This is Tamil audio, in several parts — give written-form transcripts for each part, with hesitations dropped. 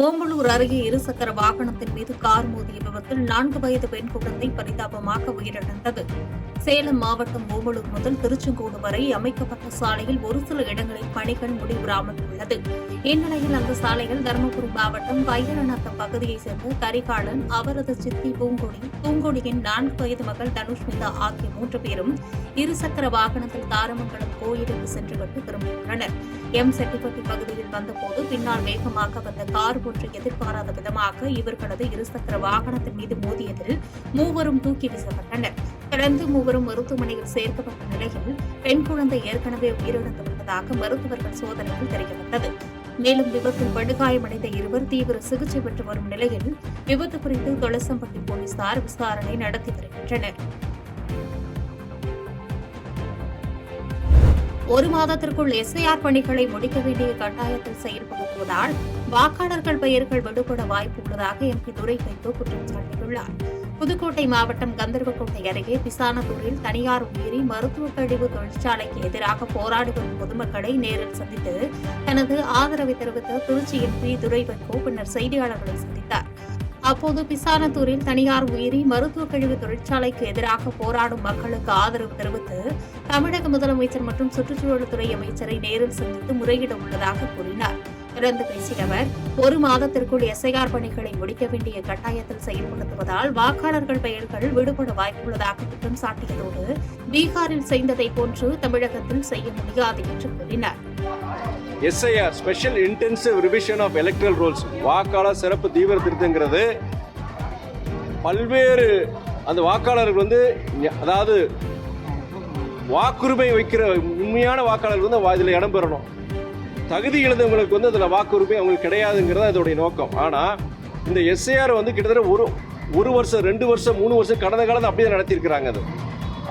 ஓமலூர் அருகே இருசக்கர வாகனத்தின் மீது கார் மோதிய விபத்தில் 4 வயது பெண் குழந்தை பரிதாபமாக உயிரிழந்தது. சேலம் மாவட்டம் ஓமலூர் முதல் திருச்செங்கோடு வரை அமைக்கப்பட்ட சாலையில் ஒரு சில இடங்களில் பணிகள் முடிவுறாமல் உள்ளது. இந்நிலையில் அந்த சாலையில் தருமபுரி மாவட்டம் வைகரநத்தம் பகுதியைச் சேர்ந்த கரிகாலன், அவரது சித்தி பூங்கொடியின் 4 வயது மகள் தனுஷ்மிதா ஆகிய 3 பேரும் இருசக்கர வாகனத்தில் தாரமங்கலம் கோயிலுக்கு சென்றுவிட்டு திரும்பியுள்ளனர். செட்டிப்பட்டி பகுதியில் வந்தபோது பின்னால் வேகமாக வந்த கார் ஒன்று எதிர்பாராத விதமாக இவர்களது இருசக்கர வாகனத்தின் மீது மோதியதில் மூவரும் தூக்கி வீசப்பட்டனர். தொடர்ந்து மூவரும் மருத்துவமனையில் சேர்க்கப்பட்ட நிலையில் பெண் குழந்தை ஏற்கனவே உயிரிழந்து விட்டதாக மருத்துவர்கள் சோதனையில் தெரியவந்தது. மேலும் விபத்தில் படுகாயமடைந்த இருவர் தீவிர சிகிச்சை பெற்று வரும் நிலையில் விபத்து குறித்து தொலசம்பட்டி போலீசார் விசாரணை நடத்தி வருகின்றனர். ஒரு மாதத்திற்குள் எஸ்ஐஆர் பணிகளை முடிக்க வேண்டிய கட்டாயத்தில் செயல்படுத்துவதால் வாக்காளர்கள் பெயர்கள் விடுபட வாய்ப்பு உள்ளதாக எம்பி துரைவைகோ குற்றம் சாட்டியுள்ளார். புதுக்கோட்டை மாவட்டம் கந்தர்வக்கோட்டை அருகே பிசானத்தூரில் தனியார் உயிரி மருத்துவக் கழிவு தொழிற்சாலைக்கு எதிராக போராடி வரும் பொதுமக்களை நேரில் சந்தித்து தனது ஆதரவை தெரிவித்த திருச்சி எம்பி துரைவைகோ பின்னர் செய்தியாளர்களை சந்தித்தார். அப்போது பிசானத்தூரில் தனியார் உயிரி மருத்துவக் கழிவு தொழிற்சாலைக்கு எதிராக போராடும் மக்களுக்கு ஆதரவு தெரிவித்து தமிழக முதலமைச்சர் மற்றும் சுற்றுச்சூழல் துறை அமைச்சரை நேரில் சந்தித்து முறையிட உள்ளதாக கூறினார். தொடர்ந்து பேசிய அவர், ஒரு மாதத்திற்குள் எஸ்ஐஆர் பணிகளை முடிக்க வேண்டிய கட்டாயத்தில் செயல்படுத்துவதால் வாக்காளர்கள் பெயர்கள் விடுபட வாய்ப்புள்ளதாக குற்றம் சாட்டியதோடு பீகாரில் செய்ததை போன்று தமிழகத்தில் செய்ய முடியாது என்று கூறினார். SIR special intensive revision of electoral rolls வாக்காளர் சிறப்பு தீவிர திருத்தங்கிறது பல்வேறு அந்த வாக்காளர்கள் அதாவது வாக்குரிமை வைக்கிற உண்மையான வாக்காளர்கள் இதில் இடம்பெறணும். தகுதி இழந்தவங்களுக்கு அதில் வாக்குரிமை அவங்களுக்கு கிடையாதுங்கிறது அதோடைய நோக்கம். ஆனால் இந்த எஸ்ஐஆர் கிட்டத்தட்ட ஒரு வருஷம் 2 வருஷம் 3 வருஷம் கடந்த காலத்தை அப்படியே நடத்தியிருக்கிறாங்க. அது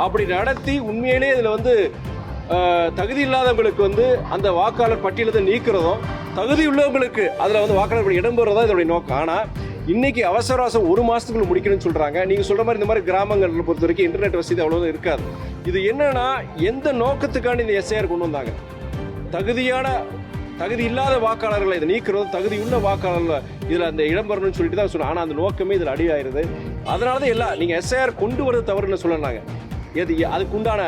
அப்படி நடத்தி உண்மையிலேயே இதில் தகுதி இல்லாதவங்களுக்கு அந்த வாக்காளர் பட்டியலை நீக்கிறதும் தகுதி உள்ளவங்களுக்கு அதில் வாக்காளர் இடம்பெறதான் இதோடைய நோக்கம். ஆனால் இன்னைக்கு அவசர ஒரு மாசத்துக்குள்ள முடிக்கணும்னு சொல்றாங்க. நீங்க சொல்ற மாதிரி இந்த மாதிரி கிராமங்களை பொறுத்த வரைக்கும் இன்டர்நெட் வசதி அவ்வளவு இருக்காது. இது என்னன்னா எந்த நோக்கத்துக்காண்டி இந்த எஸ்ஐஆர் கொண்டு வந்தாங்க? தகுதி இல்லாத வாக்காளர்களை இதை நீக்கிறதும் தகுதியுள்ள வாக்காளர்கள் இதுல அந்த இடம்பெறணும்னு சொல்லிட்டு தான் சொன்னாங்க. ஆனா அந்த நோக்கமே இதுல அடியாயிருது. அதனாலதான் எல்லாம் நீங்க எஸ்ஐஆர் கொண்டு வரது தவறுன்னு சொல்லனாங்க. அதுக்கு உண்டான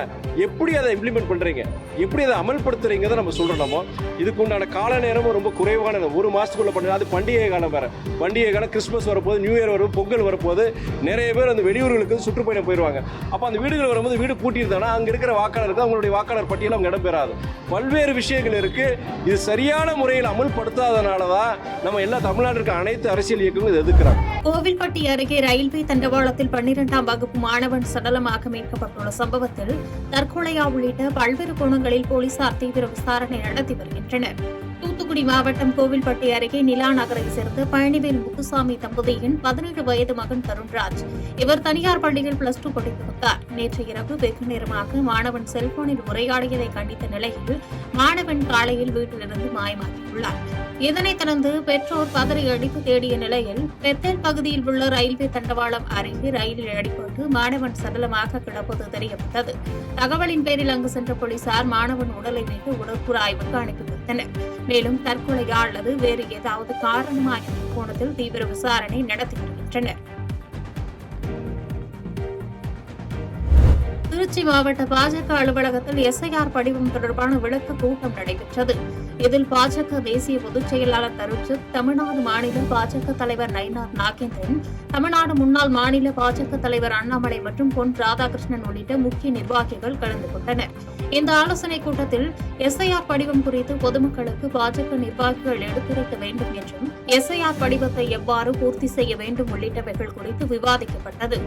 எப்படி அதை இம்ப்ளிமெண்ட் பண்றீங்க, எப்படி அதை அமல்படுத்துறீங்க நம்ம சொல்றோமோ. இதுக்கு உண்டான கால நேரமும் ரொம்ப குறைவான 1 மாசத்துக்குள்ள பண்ணுறது. அது பண்டிகை காலம் வேற. பண்டிகை காலம் கிறிஸ்மஸ் வரப்போது, நியூ இயர் வரும், பொங்கல் வரப்போது நிறைய பேர் அந்த வெளியூர்களுக்கு சுற்றுப்பயணம் போயிடுவாங்க. அப்போ அந்த வீடுகள் வரும்போது வீடு பூட்டியிருந்தாங்கன்னா அங்கே இருக்கிற வாக்காளருக்கு அவங்களுடைய வாக்காளர் பட்டியலும் அவங்க இடம்பெறாது. பல்வேறு விஷயங்கள் இருக்கு. இது சரியான முறையில் அமல்படுத்தாதனால தான் நம்ம எல்லா தமிழ்நாட்டில் இருக்க அனைத்து அரசியல் இயக்கங்களும் இதை எதிர்க்கிறாங்க. கோவில்பட்டி அருகே ரயில்வே தண்டவாளத்தில் 12ஆம் வகுப்பு மாணவன் சடலமாக மீட்கப்பட்டுள்ள சம்பவத்தில் தற்கொலையா உள்ளிட்ட பல்வேறு கோணங்களில் போலீசார் தீவிர விசாரணை நடத்தி வருகின்றனர். தூத்துக்குடி மாவட்டம் கோவில்பட்டி அருகே நிலா நகரை சேர்ந்த பழனிவேல் முத்துசாமி தம்பதியின் 17 வயது மகன் தருண்ராஜ். இவர் தனியார் பள்ளியில் +2 படித்து வந்தார். நேற்று இரவு வெகு நேரமாக மாணவன் செல்போனில் உரையாடியதை கண்டித்த நிலையில் மாணவன் காலையில் வீட்டிலிருந்து மாயமாகியுள்ளார். இதனைத் தொடர்ந்து பெற்றோர் பதறி அடித்து தேடிய நிலையில் பெத்தேல் பகுதியில் உள்ள ரயில்வே தண்டவாளம் அருகே ரயிலில் அடிபட்டு மாணவன் சடலமாக கிடப்பது தெரியவந்தது. தகவலின் பேரில் அங்கு சென்ற போலீசார் மாணவன் உடலை மீட்டு உடற்கூறு ஆய்வுக்கு அனுப்பி வைத்தனர். மேலும் தற்கொலையா அல்லது வேறு ஏதாவது காரணமா என்ற கோணத்தில் தீவிர விசாரணை நடத்தி வருகின்றனர். திருச்சி மாவட்ட பாஜக அலுவலகத்தில் எஸ்ஐஆர் படிவம் தொடர்பான விளக்க கூட்டம் நடைபெற்றது. இதில் பாஜக தேசிய பொதுச் செயலாளர் தருண்சுக், தமிழ்நாடு மாநில பாஜக தலைவர் நயினார் நாகேந்திரன், தமிழ்நாடு முன்னாள் மாநில பாஜக தலைவர் அண்ணாமலை மற்றும் பொன் ராதாகிருஷ்ணன் உள்ளிட்ட முக்கிய நிர்வாகிகள் கலந்து கொண்டனர். இந்த ஆலோசனைக் கூட்டத்தில் எஸ்ஐஆர் படிவம் குறித்து பொதுமக்களுக்கு பாஜக நிர்வாகிகள் எடுத்துரைக்க வேண்டும் என்றும் எஸ்ஐஆர் படிவத்தை எவ்வாறு பூர்த்தி செய்ய வேண்டும் உள்ளிட்டவைகள் குறித்து விவாதிக்கப்பட்டது.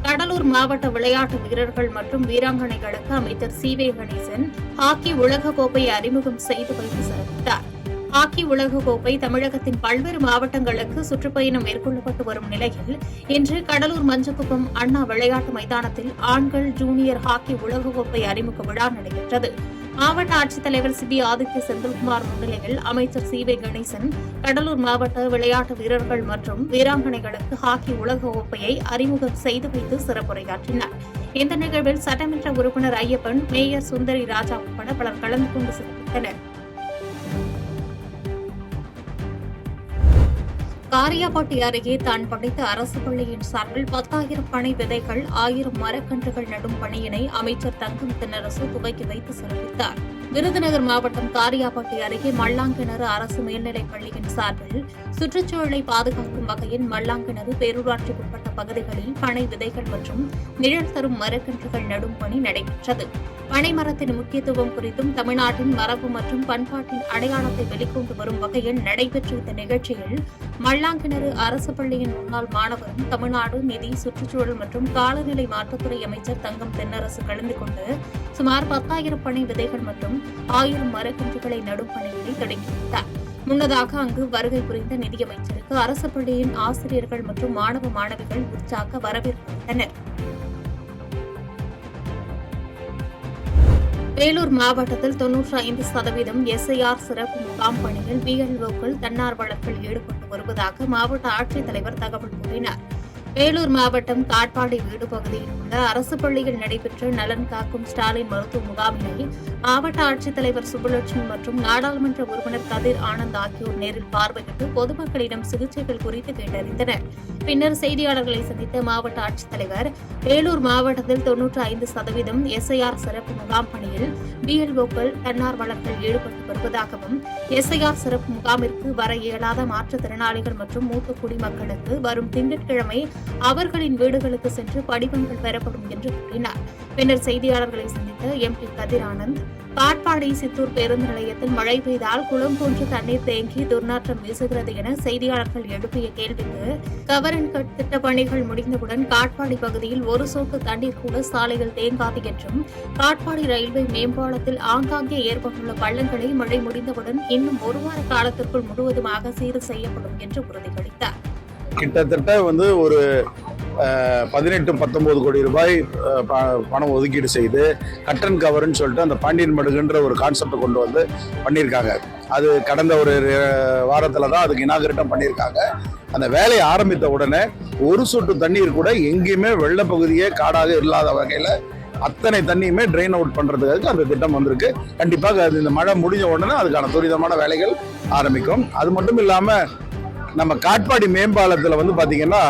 கடலூர் மாவட்ட விளையாட்டு வீரர்கள் மற்றும் வீராங்கனைகளுக்கு அமைச்சர் சி.வே. கணேசன் ஹாக்கி உலகக்கோப்பை அறிமுகம் செய்து வைத்து சிறப்பித்தார். ஹாக்கி உலகக்கோப்பை தமிழகத்தின் பல்வேறு மாவட்டங்களுக்கு சுற்றுப்பயணம் மேற்கொள்ளப்பட்டு வரும் நிலையில் இன்று கடலூர் மஞ்சக்குப்பம் அண்ணா விளையாட்டு மைதானத்தில் ஆண்கள் ஜூனியர் ஹாக்கி உலகக்கோப்பை அறிமுக விழா நடைபெற்றது. மாவட்ட ஆட்சித்தலைவர் சி.பி. ஆதித்ய செந்தில்குமார் முன்னிலையில் அமைச்சர் சி.வே. கணேசன் கடலூர் மாவட்ட விளையாட்டு வீரர்கள் மற்றும் வீராங்கனைகளுக்கு ஹாக்கி உலகக்கோப்பையை அறிமுகம் செய்து வைத்து சிறப்புரையாற்றினார். இந்த நிகழ்வில் சட்டமன்ற உறுப்பினர் ஐயப்பன், மேயர் சுந்தரி ராஜா உட்பட பலர் கலந்து கொண்டு சிறப்பித்தனர். காரியாபட்டி அருகே தான் படித்த அரசு பள்ளியின் சார்பில் 10,000 பனை விதைகள் 1000 மரக்கன்றுகள் நடும் பணியினை அமைச்சர் தங்கம் தென்னரசு துவக்கி வைத்து சிறப்பித்தார். விருதுநகர் மாவட்டம் காரியாபட்டி அருகே மல்லாங்கிணறு அரசு மேல்நிலைப் பள்ளியின் சார்பில் சுற்றுச்சூழலை பாதுகாக்கும் வகையில் மல்லாங்கிணறு பேரூராட்சிக்குட்பட்ட பகுதிகளில் பனை விதைகள் மற்றும் நிழல் தரும் மரக்கன்றுகள் நடும் பணி நடைபெற்றது. பனை மரத்தின் முக்கியத்துவம் குறித்தும் தமிழ்நாட்டின் மரபு மற்றும் பண்பாட்டின் அடையாளத்தை வெளிக்கொண்டு வரும் வகையில் நடைபெற்ற இந்த நிகழ்ச்சியில் மல்லாங்கிணறு அரசு பள்ளியின் முன்னாள் மாணவரும் தமிழ்நாடு நிதி, சுற்றுச்சூழல் மற்றும் காலநிலை மாற்றத்துறை அமைச்சர் தங்கம் தென்னரசு கலந்து கொண்டு சுமார் 10,000 பனை விதைகள் மற்றும் 1000 மரக்கன்றுகளை நடும் பணிகளை தொடங்கி வைத்தார். முன்னதாக அங்கு வருகை புரிந்த நிதியமைச்சருக்கு அரசு பள்ளியின் ஆசிரியர்கள் மற்றும் மாணவ மாணவிகள் உற்சாக வரவேற்பு அளித்தனர். வேலூர் மாவட்டத்தில் 95% SIR சிறப்பு முகாம் பணியில் BLOக்கள் தன்னார்வலர்கள் ஈடுபட்டு வருவதாக மாவட்ட ஆட்சித்தலைவர் தகவல் கூறினார். வேலூர் மாவட்டம் காட்பாடி வீடு பகுதியில் உள்ள அரசு பள்ளியில் நடைபெற்ற நலன் காக்கும் ஸ்டாலின் மருத்துவ முகாமினை மாவட்ட ஆட்சித்தலைவர் சுப்புலட்சுமி மற்றும் நாடாளுமன்ற உறுப்பினர் கதிர் ஆனந்த் ஆகியோர் நேரில் பார்வையிட்டு பொதுமக்களிடம் சிகிச்சைகள் குறித்து கேட்டறிந்தனர். பின்னர் செய்தியாளர்களை சந்தித்த மாவட்ட ஆட்சித்தலைவர் வேலூர் மாவட்டத்தில் 95% SIR சிறப்பு முகாம் பணியில் BLOக்கள் தன்னார்வலர்கள் ஈடுபட்டு வருவதாகவும் SIR சிறப்பு முகாமிற்கு வர இயலாத மாற்றுத்திறனாளிகள் மற்றும் மூத்த குடிமக்களுக்கு வரும் திங்கட்கிழமை அவர்களின் வீடுகளுக்கு சென்று படிவங்கள் பெறப்படும் என்று கூறினார். பின்னர் செய்தியாளர்களை சந்தித்த MP கதிர் ஆனந்த், காட்பாடி சித்தூர் பேருந்து நிலையத்தில் மழை பெய்தால் குளம் போன்று தண்ணீர் தேங்கி துர்நாற்றம் வீசுகிறது என செய்தியாளர்கள் எழுப்பிய கேள்விக்கு கவர் அண்ட் கட் திட்ட பணிகள் முடிந்தவுடன் காட்பாடி பகுதியில் ஒரு சொட்டு தண்ணீர் கூட சாலையில் தேங்காது என்றும் காட்பாடி ரயில்வே மேம்பாலத்தில் ஆங்காங்கே ஏற்பட்டுள்ள பள்ளங்களை மழை முடிந்தவுடன் இன்னும் ஒரு வார காலத்திற்குள் முழுவதுமாக சீர் செய்யப்படும் என்று உறுதியளித்தார். கிட்டத்தட்ட ஒரு 18-19 கோடி ரூபாய் பணம் ஒதுக்கீடு செய்து கட் அண்ட் கவர்ன்னு சொல்லிட்டு அந்த பாண்டியன் மடுகுன்ற ஒரு கான்செப்டை கொண்டு வந்து பண்ணியிருக்காங்க. அது கடந்த ஒரு வாரத்தில் தான் அதுக்கு இனாகிரேட்டம் பண்ணியிருக்காங்க. அந்த வேலையை ஆரம்பித்த உடனே ஒரு சொட்டு தண்ணீர் கூட எங்கேயுமே வெள்ள பகுதியே காடாக இல்லாத வகையில் அத்தனை தண்ணியுமே ட்ரெயின் அவுட் பண்ணுறதுக்காக அந்த திட்டம் வந்திருக்கு. கண்டிப்பாக அது இந்த மழை முடிஞ்ச உடனே அதுக்கான துரிதமான வேலைகள் ஆரம்பிக்கும். அது மட்டும் இல்லாமல் நம்ம காட்பாடி மேம்பாலத்தில் பார்த்தீங்கன்னா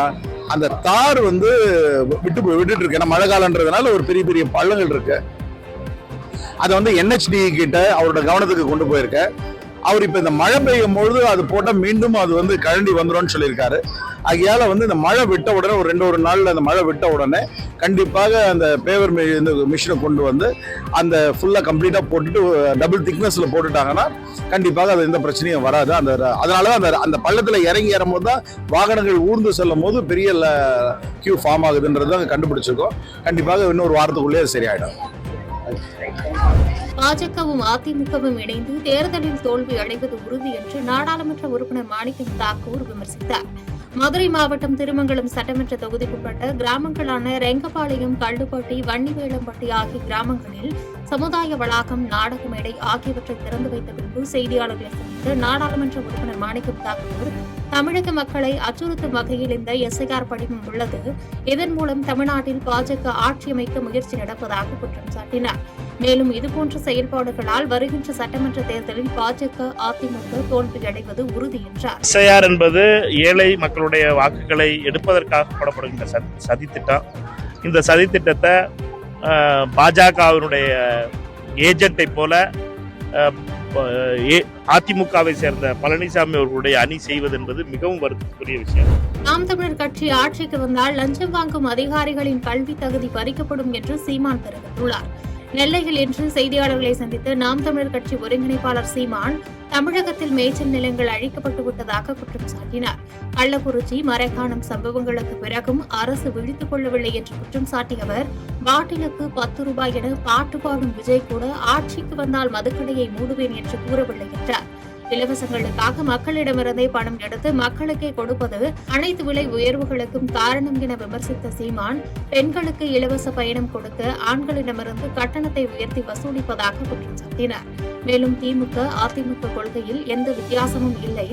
அந்த தார் விட்டுட்டு இருக்கு. ஏன்னா மழை காலன்றதுனால ஒரு பெரிய பெரிய பள்ளங்கள் இருக்கு. அதை NHD கிட்ட அவரோட கவனத்துக்கு கொண்டு போயிருக்க. அவர் இப்போ இந்த மழை பெய்யும் பொழுது அது போட்டால் மீண்டும் அது கழண்டி வந்துடும் சொல்லியிருக்காரு. ஆகையால இந்த மழை விட்ட உடனே ஒரு 2 நாளில் அந்த மழை விட்ட உடனே கண்டிப்பாக அந்த பேவர் மிஷினை கொண்டு வந்து அந்த ஃபுல்லாக கம்ப்ளீட்டாக போட்டுட்டு டபுள் திக்னஸில் போட்டுட்டாங்கன்னா கண்டிப்பாக அது எந்த பிரச்சனையும் வராது. அதனால தான் அந்த பள்ளத்தில் இறங்கி ஏறும்போது தான் வாகனங்கள் ஊர்ந்து செல்லும் போது பெரிய கியூ ஃபார்ம் ஆகுதுன்றது அங்கே கண்டுபிடிச்சிருக்கோம். கண்டிப்பாக இன்னொரு வாரத்துக்குள்ளேயே அது சரியாயிடும். பாஜகவும் அதிமுகவும் இணைந்து தேர்தலில் தோல்வி அடைவது உறுதி என்று நாடாளுமன்ற உறுப்பினர் மாணிக்கம் தாக்கூர் விமர்சித்தார். மதுரை மாவட்டம் திருமங்கலம் சட்டமன்ற தொகுதிக்குட்பட்ட கிராமங்களான ரெங்கபாளையம், கள்ளுப்பட்டி, வன்னிவேலம்பட்டி ஆகிய கிராமங்களில் சமுதாய வளாகம், நாடக மேடை ஆகியவற்றை திறந்து வைத்த பின்பு செய்தியாளர்களை சந்தித்த நாடாளுமன்ற உறுப்பினர் மாணிக்கம் தாக்கூர் தமிழக மக்களை அச்சுறுத்தும் வகையில் இந்த SIR படிவம் உள்ளது. இதன் மூலம் தமிழ்நாட்டில் பாஜக ஆட்சி அமைக்க முயற்சி நடப்பதாக குற்றம் சாட்டினார். மேலும் இதுபோன்ற செயல்பாடுகளால் வருகின்ற சட்டமன்ற தேர்தலில் பாஜக, அதிமுக தோல்வியடைவது உறுதி என்றார். SIR என்பது ஏழை மக்களுடைய வாக்குகளை எடுப்பதற்காக போடப்படுகின்ற சதித்திட்டம். இந்த சதித்திட்டத்தை பாஜகவினுடைய ஏஜென்ட்டை போல அதிமுகவை சேர்ந்த பழனிசாமி அவர்களுடைய அணி செய்வது என்பது மிகவும் வருத்தத்துக்குரிய விஷயம். நாம் தமிழர் கட்சி ஆட்சிக்கு வந்தால் லஞ்சம் வாங்கும் அதிகாரிகளின் கல்வி தகுதி பறிக்கப்படும் என்று சீமான் தெரிவித்துள்ளார். நெல்லையில் இன்று செய்தியாளர்களை சந்தித்த நாம் தமிழர் கட்சி ஒருங்கிணைப்பாளர் சீமான் தமிழகத்தில் மேய்ச்சல் நிலங்கள் அழிக்கப்பட்டு விட்டதாக குற்றம் சாட்டினார். கள்ளக்குறிச்சி, மரக்காணம் சம்பவங்களுக்கு பிறகும் அரசு விழித்துக் கொள்ளவில்லை என்று குற்றம் சாட்டிய அவர், பாட்டிலுக்கு 10 ரூபாய் என பாட்டு பாடும் விஜய் கூட ஆட்சிக்கு வந்தால் மதுக்கடையை மூடுவேன் என்று கூறவில்லை என்றார். இலவசங்களுக்காக மக்களிடமிருந்தே பணம் எடுத்து மக்களுக்கே கொடுப்பது அனைத்து விலை உயர்வுகளுக்கும் காரணம் என விமர்சித்த சீமான், பெண்களுக்கு இலவச பயணம் கொடுக்க ஆண்களிடமிருந்து கட்டணத்தை உயர்த்தி வசூலிப்பதாக குற்றம் சாட்டினார். மேலும் திமுக, அதிமுக கொள்கையில் எந்த வித்தியாசமும் இல்லை,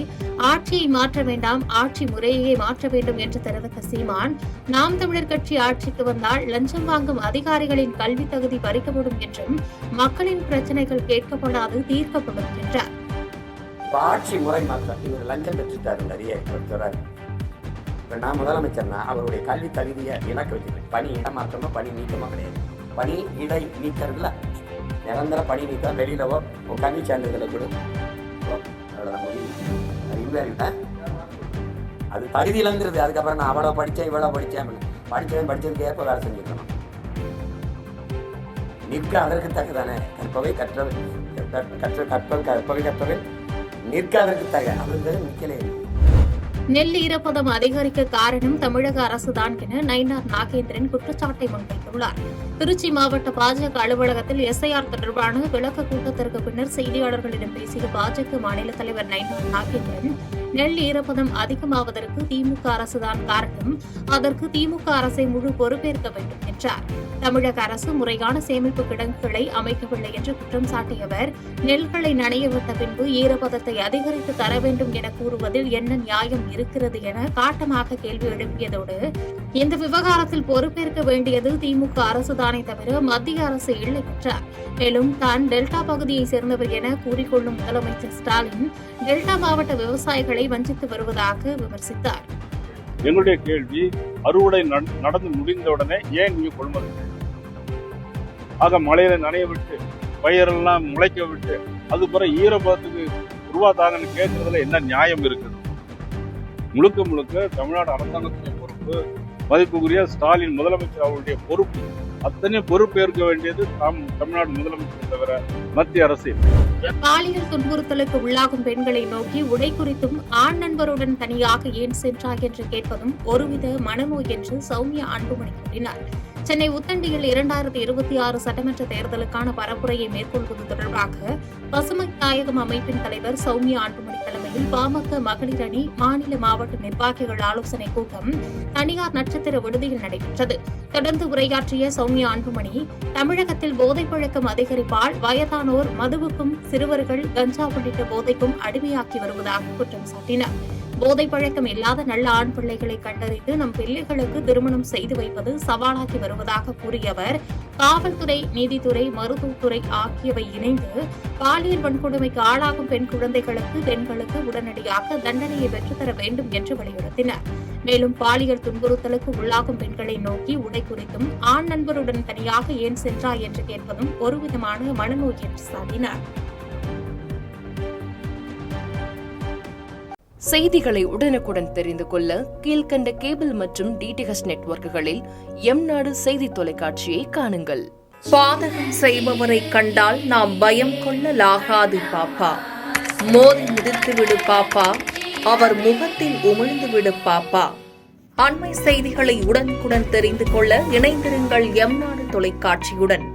ஆட்சியை மாற்ற வேண்டாம், ஆட்சி முறையே மாற்ற வேண்டும் என்று தெரிவித்த சீமான், நாம் தமிழர் கட்சி ஆட்சிக்கு வந்தால் லஞ்சம் வாங்கும் அதிகாரிகளின் கல்வி தகுதி பறிக்கப்படும் என்றும் மக்களின் பிரச்சினைகள் கேட்கப்படாது, தீர்க்கப்படும் என்றார். இப்போ ஆட்சி முறை மாற்றம், இவர் லஞ்சம் பெற்றுட்டாரு நிறைய சொல்றாரு. இப்போ நான் முதலமைச்சர்னா அவருடைய கல்வி தகுதியை இலக்க வச்சுக்கிறேன். பணி இடமாற்றமோ பணி நீக்கமோ கிடையாது. பணி இடை நீக்கிறதுல நிரந்தர பணி நீக்கம், வெளியிலவோ உன் கல்வி சான்றிதழை கொடு, அவ்வளோதான் முடியும். அது இல்லை, அது தகுதியிலங்கிறது. அதுக்கப்புறம் நான் அவ்வளோ படித்தேன் இவ்வளோ படித்தேன், படித்ததுக்கு ஏற்ப வேலை செஞ்சுக்கணும். நிற்க அதற்கு தகுதானே, கற்பவை கற்றவை நிற்க அதற்கு தக, அது நிற்கலே. நெல் ஈரப்பதம் அதிகரிக்க காரணம் தமிழக அரசுதான் என நயினார் நாகேந்திரன் குற்றச்சாட்டை முன்வைத்துள்ளார். திருச்சி மாவட்ட பாஜக அலுவலகத்தில் எஸ்ஐஆர் தொடர்பான விளக்க கூட்டத்திற்கு பின்னர் செய்தியாளர்களிடம் பேசிய பாஜக மாநில தலைவர் நயினார் நாகேந்திரன், நெல் ஈரப்பதம் அதிகமாவதற்கு திமுக அரசுதான் காரணம், அதற்கு திமுக அரசை முழு பொறுப்பேற்க வேண்டும் என்றார். தமிழக அரசு முறையான சேமிப்பு கிடங்குகளை அமைக்கவில்லை என்று குற்றம் சாட்டிய அவர், நெல்களை நனையவிட்ட பின்பு ஈரப்பதத்தை அதிகரித்து தர வேண்டும் என கூறுவதில் என்ன நியாயம் இருக்கிறது என காட்டமாக கேள்வி எழுப்பியதோடு, இந்த விவகாரத்தில் பொறுப்பேற்க வேண்டியது திமுக அரசுதானே தவிர மத்திய அரசு இல்லை என்றார். மேலும் தான் டெல்டா பகுதியை சேர்ந்தவர் என கூறிக்கொள்ளும் முதலமைச்சர் ஸ்டாலின் டெல்டா மாவட்ட விவசாயிகளை வஞ்சித்து வருவதாக விமர்சித்தார். எங்களுடைய கேள்வி, அறுவடை நடந்து முடிந்தவுடனே ஏன் நீங்க கொள்முதல்? ஆக மழையில நனைய விட்டு பயிரெல்லாம் முளைக்க விட்டு அது பிற ஈரப்பதத்துக்கு உருவாதாங்கன்னு கேட்கறதுல என்ன நியாயம் இருக்குது? முழுக்க தமிழ்நாடு அரசாங்கத்துடைய பொறுப்பு, மதிப்புக்குரிய ஸ்டாலின் முதலமைச்சர் அவருடைய பொறுப்பு. அத்தனை பொறுப்பேற்க வேண்டியது தமிழ்நாடு முதலமைச்சர் தவிர மத்திய அரசு. பாலியல் துன்புறுத்தலுக்கு உள்ளாகும் பெண்களை நோக்கி உடை குறித்தும் ஆண் நண்பருடன் தனியாக ஏன் சென்றாய் என்று கேட்பதும் ஒருவித மனநோய் என்று சௌமியா அன்புமணி கூறினார். சென்னை உத்தண்டியில் 2026 சட்டமன்ற தேர்தலுக்கான பரப்புரையை மேற்கொள்வது தொடர்பாக பசுமை தாயகம் அமைப்பின் தலைவர் சௌமியா அன்புமணி தலைமையில் பாமக மகளிர் அணி மாநில மாவட்ட நிர்வாகிகள் ஆலோசனைக் கூட்டம் தனியார் நட்சத்திர விடுதியில் நடைபெற்றது. தொடர்ந்து உரையாற்றிய சௌமியா அன்புமணி, தமிழகத்தில் போதைப் பழக்கம் அதிகரிப்பால் வயதானோர் மதுவுக்கும் சிறுவர்கள் கஞ்சா உள்ளிட்ட போதைக்கும் அடிமையாக்கி வருவதாக குற்றம் சாட்டினார். போதைப் பழக்கம் இல்லாத நல்ல ஆண் பிள்ளைகளை கண்டறிந்து நம் பிள்ளைகளுக்கு திருமணம் செய்து வைப்பது சவாலாகி வருவதாக கூறிய அவர், காவல்துறை, நீதித்துறை, மருத்துவத்துறை ஆகியவை இணைந்து பாலியல் வன்கொடுமைக்கு ஆளாகும் பெண் குழந்தைகளுக்கு, பெண்களுக்கு உடனடியாக தண்டனையை பெற்றுத்தர வேண்டும் என்று வலியுறுத்தினார். மேலும் பாலியல் துன்புறுத்தலுக்கு உள்ளாகும் பெண்களை நோக்கி உடை குறித்தும் ஆண் நண்பருடன் தனியாக ஏன் சென்றாய் என்று கேட்பதும் ஒருவிதமான மனநோய் என்று சாட்டினார். செய்திகளை உடனுக்குடன் தெரிந்து கொள்ள கீழ்க்கண்ட கேபிள் மற்றும் டிடிஎச் நெட்வொர்க்குகளில் எம்நாடு செய்தி தொலைக்காட்சியை காணுங்கள். பாதகம் செய்பவரை கண்டால் நாம் பயம் கொள்ளலாகாது பாப்பா. மோதி மிதித்து விடு பாப்பா, அவர் முகத்தில் உமிழ்ந்து விடு பாப்பா. அண்மை செய்திகளை உடனுக்குடன் தெரிந்து கொள்ள இணைந்திருங்கள் எம்நாடு தொலைக்காட்சியுடன்.